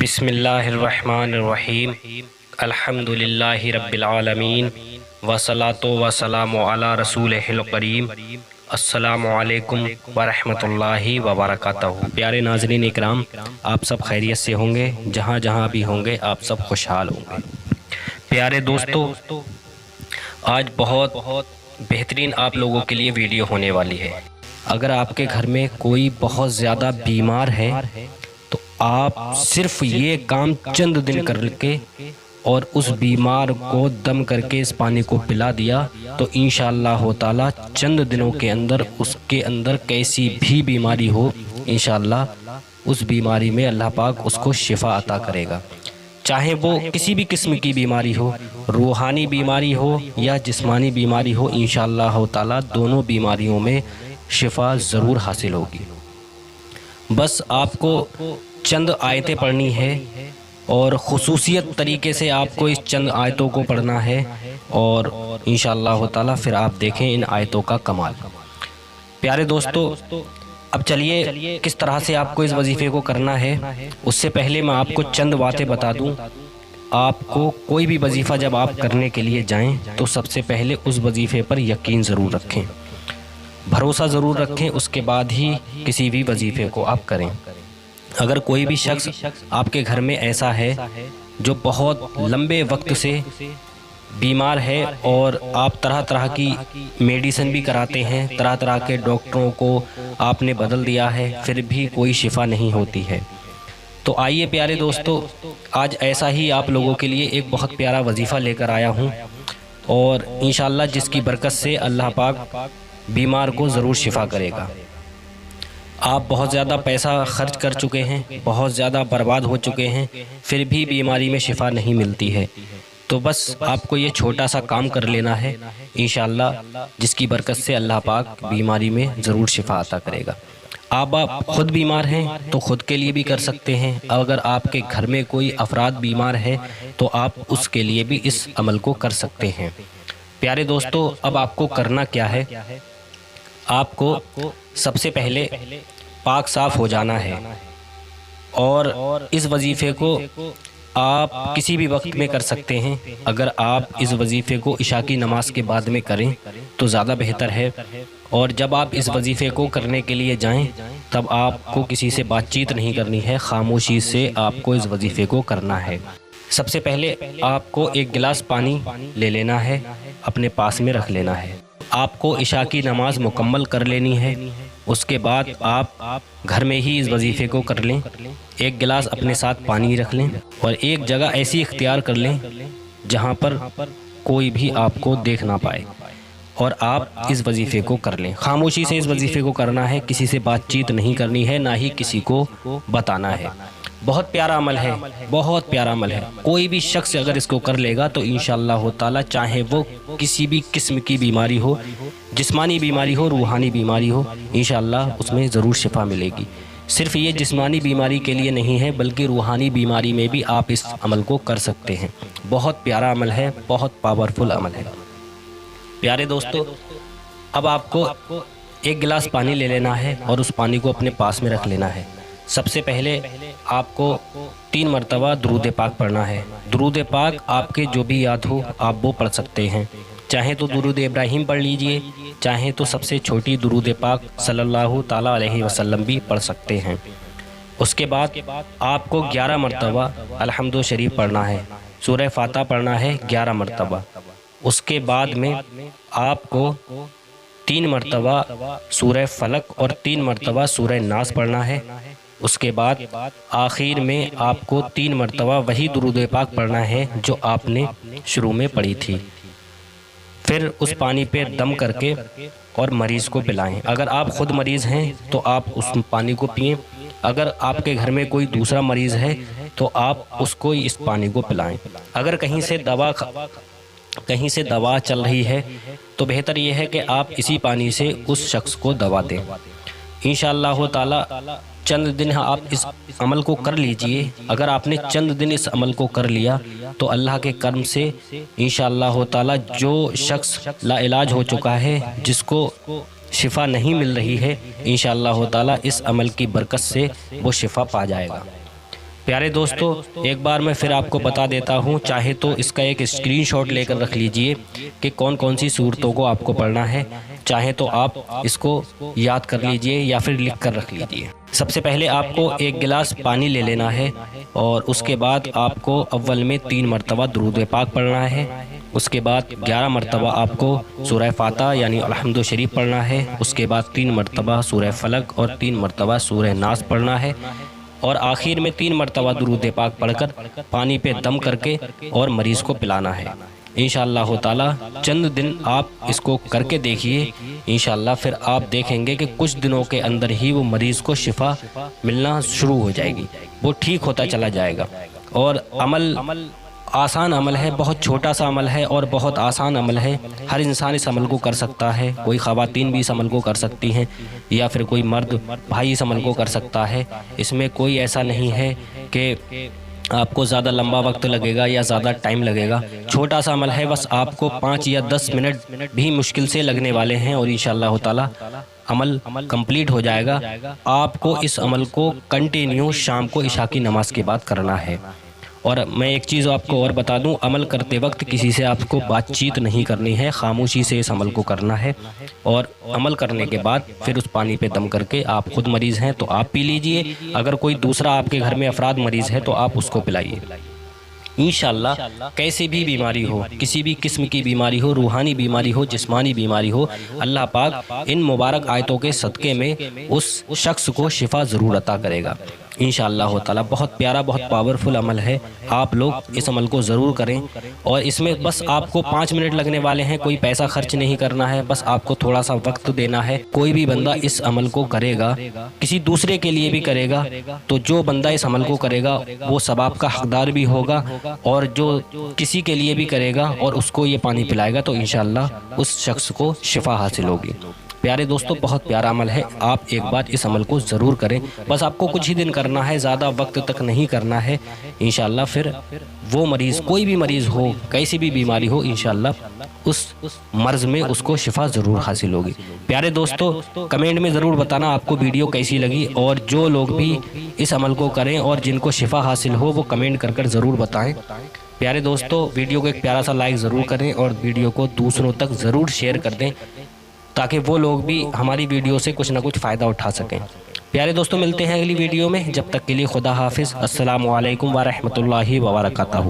بسم اللہ الرحمن الرحیم الحمد للہ رب العالمین والصلاۃ والسلام علی رسولہ الکریم السلام علیکم ورحمۃ اللہ وبرکاتہ۔ پیارے ناظرین اکرام، آپ سب خیریت سے ہوں گے، جہاں جہاں بھی ہوں گے آپ سب خوشحال ہوں گے۔ پیارے دوستو، آج بہت بہترین آپ لوگوں کے لیے ویڈیو ہونے والی ہے۔ اگر آپ کے گھر میں کوئی بہت زیادہ بیمار ہے تو آپ صرف یہ کام چند دن کر کے اور اس بیمار کو دم کر کے اس پانی کو پلا دیا تو انشاءاللہ تعالی چند دنوں کے اندر اس کے اندر کیسی بھی بیماری ہو، انشاءاللہ اس بیماری میں اللہ پاک اس کو شفا عطا کرے گا۔ چاہے وہ کسی بھی قسم کی بیماری ہو، روحانی بیماری ہو یا جسمانی بیماری ہو، انشاءاللہ تعالی دونوں بیماریوں میں شفا ضرور حاصل ہوگی۔ بس آپ کو چند آیتیں پڑھنی ہے اور خصوصیت طریقے سے آپ کو اس چند آیتوں کو پڑھنا ہے اور انشاءاللہ تعالی پھر آپ دیکھیں ان آیتوں کا کمال۔ پیارے دوستو، اب چلیے کس طرح سے آپ کو اس وظیفے کو کرنا ہے، اس سے پہلے میں آپ کو چند باتیں بتا دوں۔ آپ کو کوئی بھی وظیفہ جب آپ کرنے کے لیے جائیں تو سب سے پہلے اس وظیفے پر یقین ضرور رکھیں، بھروسہ ضرور رکھیں، اس کے بعد ہی کسی بھی وظیفے کو آپ کریں۔ اگر کوئی بھی شخص آپ کے گھر میں ایسا ہے جو بہت لمبے وقت سے بیمار ہے اور آپ طرح طرح کی میڈیسن بھی کراتے ہیں، طرح طرح کے ڈاکٹروں کو آپ نے بدل دیا ہے، پھر بھی کوئی شفا نہیں ہوتی ہے، تو آئیے پیارے دوستو، آج ایسا ہی آپ لوگوں کے لیے ایک بہت پیارا وظیفہ لے کر آیا ہوں اور انشاءاللہ جس کی برکت سے اللہ پاک بیمار کو ضرور شفا کرے گا۔ آپ بہت زیادہ پیسہ خرچ کر چکے ہیں، بہت زیادہ برباد ہو چکے ہیں، پھر بھی بیماری میں شفا نہیں ملتی ہے، تو بس آپ کو یہ چھوٹا سا کام کر لینا ہے، انشاءاللہ جس کی برکت سے اللہ پاک بیماری میں ضرور شفا عطا کرے گا۔ آپ خود بیمار ہیں تو خود کے لیے بھی کر سکتے ہیں، اگر آپ کے گھر میں کوئی افراد بیمار ہے تو آپ اس کے لیے بھی اس عمل کو کر سکتے ہیں۔ پیارے دوستو، اب آپ کو کرنا کیا ہے؟ آپ کو سب سے پہلے پاک صاف ہو جانا ہے اور اس وظیفے کو آپ کسی بھی وقت میں کر سکتے ہیں۔ اگر آپ اس وظیفے کو عشاء کی نماز کے بعد میں کریں تو زیادہ بہتر ہے، اور جب آپ اس وظیفے کو کرنے کے لیے جائیں تب آپ کو کسی سے بات چیت نہیں کرنی ہے، خاموشی سے آپ کو اس وظیفے کو کرنا ہے۔ سب سے پہلے آپ کو ایک گلاس پانی لے لینا ہے، اپنے پاس میں رکھ لینا ہے۔ آپ کو عشاء کی نماز مکمل کر لینی ہے، اس کے بعد آپ گھر میں ہی اس وظیفے کو کر لیں۔ ایک گلاس اپنے ساتھ پانی رکھ لیں اور ایک جگہ ایسی اختیار کر لیں جہاں پر کوئی بھی آپ کو دیکھ نہ پائے، اور آپ اس وظیفے کو کر لیں۔ خاموشی سے اس وظیفے کو کرنا ہے، کسی سے بات چیت نہیں کرنی ہے، نہ ہی کسی کو بتانا ہے۔ بہت پیارا عمل ہے، بہت پیارا عمل ہے، کوئی بھی شخص اگر اس کو کر لے گا تو انشاءاللہ تعالی چاہے وہ کسی بھی قسم کی بیماری ہو، جسمانی بیماری ہو، روحانی بیماری ہو، انشاءاللہ اس میں ضرور شفا ملے گی۔ صرف یہ جسمانی بیماری کے لیے نہیں ہے بلکہ روحانی بیماری میں بھی آپ اس عمل کو کر سکتے ہیں۔ بہت پیارا عمل ہے، بہت پاورفل عمل ہے۔ پیارے دوستو، اب آپ کو ایک گلاس پانی لے لینا ہے اور اس پانی کو اپنے پاس میں رکھ لینا ہے۔ سب سے پہلے آپ کو 3 مرتبہ درود پاک پڑھنا ہے۔ درود پاک آپ کے جو بھی یاد ہو آپ وہ پڑھ سکتے ہیں، چاہے تو درود ابراہیم پڑھ لیجئے، چاہے تو سب سے چھوٹی درود پاک صلی اللہ تعالیٰ علیہ وسلم بھی پڑھ سکتے ہیں۔ اس کے بعد آپ کو 11 مرتبہ الحمد شریف پڑھنا ہے، سورہ فاتحہ پڑھنا ہے 11 مرتبہ۔ اس کے بعد میں آپ کو 3 مرتبہ سورہ فلق اور 3 مرتبہ سورہ ناس پڑھنا ہے۔ اس کے بعد آخر میں آپ کو 3 مرتبہ وہی درود پاک پڑھنا ہے جو آپ نے شروع میں پڑھی تھی۔ پھر اس پانی پہ دم کر کے اور مریض کو پلائیں۔ اگر آپ خود مریض ہیں تو آپ اس پانی کو پئیں، اگر آپ کے گھر میں کوئی دوسرا مریض ہے تو آپ اس کو اس پانی کو پلائیں۔ اگر کہیں سے دوا چل رہی ہے تو بہتر یہ ہے کہ آپ اسی پانی سے اس شخص کو دوا دیں۔ انشاءاللہ تعالی چند دن آپ اس عمل کو کر لیجئے۔ اگر آپ نے چند دن اس عمل کو کر لیا تو اللہ کے کرم سے انشاءاللہ تعالی جو شخص لا علاج ہو چکا ہے، جس کو شفا نہیں مل رہی ہے، انشاءاللہ تعالی اس عمل کی برکت سے وہ شفا پا جائے گا۔ پیارے دوستو، ایک بار میں پھر آپ کو بتا دیتا ہوں، چاہے تو اس کا ایک اسکرین شاٹ لے کر رکھ لیجئے کہ کون کون سی صورتوں کو آپ کو پڑھنا ہے، چاہے تو آپ اس کو یاد کر لیجئے یا پھر لکھ کر رکھ لیجئے۔ سب سے پہلے آپ کو ایک گلاس پانی لے لینا ہے اور اس کے بعد آپ کو اول میں 3 مرتبہ درود پاک پڑھنا ہے، اس کے بعد 11 مرتبہ آپ کو سورہ فاتحہ یعنی الحمد شریف پڑھنا ہے، اس کے بعد 3 مرتبہ سورہ فلق اور 3 مرتبہ سورہ ناس پڑھنا ہے، اور آخر میں 3 مرتبہ درود پاک پڑھ کر پانی پہ دم کر کے اور مریض کو پلانا ہے۔ انشاءاللہ تعالی چند دن آپ اس کو کر کے دیکھیے، انشاءاللہ پھر آپ دیکھیں گے کہ کچھ دنوں کے اندر ہی وہ مریض کو شفا ملنا شروع ہو جائے گی، وہ ٹھیک ہوتا چلا جائے گا۔ اور عمل آسان عمل ہے، بہت چھوٹا سا عمل ہے اور بہت آسان عمل ہے، ہر انسان اس عمل کو کر سکتا ہے، کوئی خواتین بھی اس عمل کو کر سکتی ہیں یا پھر کوئی مرد بھائی اس عمل کو کر سکتا ہے۔ اس میں کوئی ایسا نہیں ہے کہ آپ کو زیادہ لمبا وقت لگے گا یا زیادہ ٹائم لگے گا، چھوٹا سا عمل ہے، بس آپ کو 5 یا 10 منٹ بھی مشکل سے لگنے والے ہیں اور انشاءاللہ تعالی عمل کمپلیٹ ہو جائے گا۔ آپ کو اس عمل کو کنٹینیو شام کو عشاء کی نماز کے بعد کرنا ہے۔ اور میں ایک چیز آپ کو اور بتا دوں، عمل کرتے وقت کسی سے آپ کو بات چیت نہیں کرنی ہے، خاموشی سے اس عمل کو کرنا ہے، اور عمل کرنے کے بعد پھر اس پانی پہ دم کر کے آپ خود مریض ہیں تو آپ پی لیجئے، اگر کوئی دوسرا آپ کے گھر میں افراد مریض ہے تو آپ اس کو پلائیے۔ انشاءاللہ کیسی بھی بیماری ہو، کسی بھی قسم کی بیماری ہو، روحانی بیماری ہو، جسمانی بیماری ہو، اللہ پاک ان مبارک آیتوں کے صدقے میں اس شخص کو شفا ضرور عطا کرے گا انشاءاللہ تعالی۔ بہت پیارا، بہت پاورفل عمل ہے، آپ لوگ اس عمل کو ضرور کریں، اور اس میں بس آپ کو 5 منٹ لگنے والے ہیں، کوئی پیسہ خرچ نہیں کرنا ہے، بس آپ کو تھوڑا سا وقت دینا ہے۔ کوئی بھی بندہ اس عمل کو کرے گا، کسی دوسرے کے لیے بھی کرے گا، تو جو بندہ اس عمل کو کرے گا وہ ثواب کا حقدار بھی ہوگا، اور جو کسی کے لیے بھی کرے گا اور اس کو یہ پانی پلائے گا تو انشاءاللہ اس شخص کو شفا حاصل ہوگی۔ پیارے دوستو، بہت پیارا عمل ہے، آپ ایک بار اس عمل کو ضرور کریں، بس آپ کو کچھ ہی دن کرنا ہے، زیادہ وقت تک نہیں کرنا ہے، انشاءاللہ پھر وہ مریض، کوئی بھی مریض ہو، کیسی بھی بیماری ہو، انشاءاللہ اس مرض میں اس کو شفا ضرور حاصل ہوگی۔ پیارے دوستو، کمنٹ میں ضرور بتانا آپ کو ویڈیو کیسی لگی، اور جو لوگ بھی اس عمل کو کریں اور جن کو شفا حاصل ہو وہ کمنٹ کر ضرور بتائیں۔ پیارے دوستو، ویڈیو کو ایک پیارا سا لائک ضرور کریں اور ویڈیو کو دوسروں تک ضرور شیئر کر دیں تاکہ وہ لوگ بھی ہماری ویڈیو سے کچھ نہ کچھ فائدہ اٹھا سکیں۔ پیارے دوستو، ملتے ہیں اگلی ویڈیو میں، جب تک کے لیے خدا حافظ، السلام علیکم ورحمۃ اللہ وبرکاتہ۔